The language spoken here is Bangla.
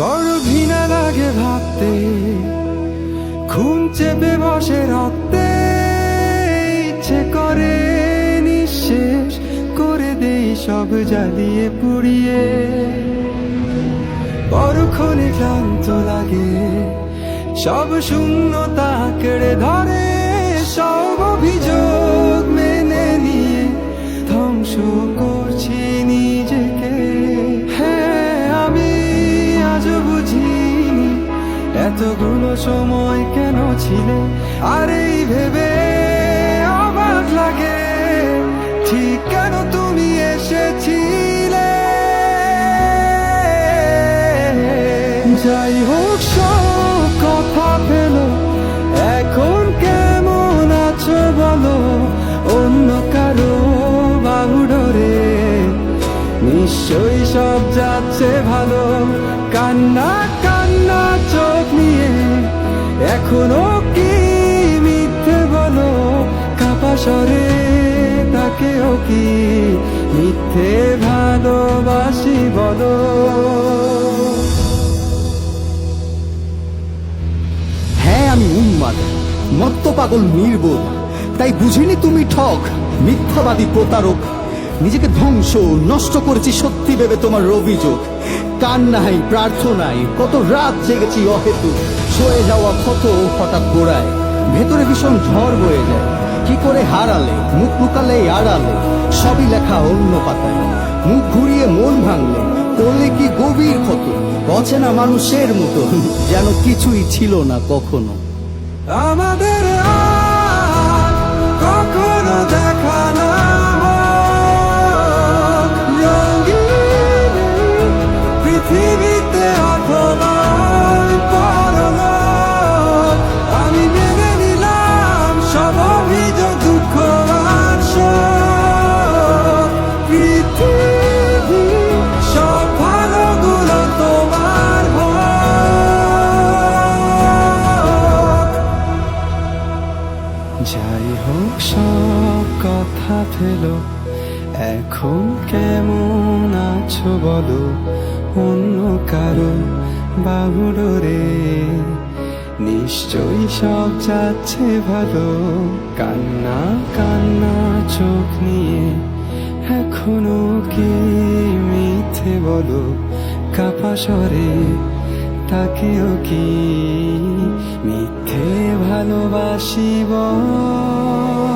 বড় ঘৃণা লাগে ভাবতে, খুন চেপে বসে রক্তে, ইচ্ছে করে নিঃশেষ করে দেই সব জ্বালিয়ে পুড়িয়ে। পরক্ষণে ক্লান্ত লাগে, সব শূন্যতা কেড়ে ধরে, সব অভিযোগ মেনে নিয়ে ধ্বংস করছি নিজেকে। হ্যাঁ, আমি আজ বুঝিনি এতগুলো সময় কেন ছিলে, আর এই ভেবে অবাক লাগে ঠিক কেন তুমি এসেছিলে। যাই হোক সব কথা ফেলো, এখন কেমন আছো বলো, অন্য কারো বাহু ডরে নিশ্চয়ই সব যাচ্ছে ভালো। কান্না কান্না চোখ নিয়ে এখনো কি মিথ্যে বলো, কাপা স্বরে তাকেও কি মিথ্যে ভালোবাসি বলো। হ্যাঁ, আমি উন্মাদ, মত্ত পাগল নির্বোধ, তাই বুঝিনি তুমি ঠক, মিথ্যাবাদী প্রতারক। নিজেকে ধ্বংস নষ্ট করেছি সত্যি ভেবে তোমার অভিযোগ। কান্নাই প্রার্থনায় কত রাত জেগেছি অহেতুক, সয়ে যাওয়া ক্ষত হঠাৎ গোড়ায়, ভেতরে ভীষণ ঝড় বয়ে যায়। কি করে হারালে, মুখ লুকালে আড়ালে, সবই লেখা অন্য পাতায়। মুখ ঘুরিয়ে মন ভাঙলে করলে কি গভীর ক্ষত, অচেনা মানুষের মতো যেন কিছুই ছিল না কখনো। আমাদের আর কখনো দেখা না হোক, রঙিন পৃথিবীতে অথবা পরলোক। আমি মেনে নিলাম সব অভিযোগ, দুঃখ আর শোক। পৃথিবী সব ভালোগুলো তোমার হোক। যাই হোক সব কথা ফেলো, এখন কেমন আছো বলো, অন্য কারো বাহু ডরে নিশ্চয়ই সব যাচ্ছে ভালো। কান্না কান্না চোখ নিয়ে এখনো কি মিথ্যে বলো, কাপা স্বরে তাকেও কি মিথ্যে ভালোবাসি বল।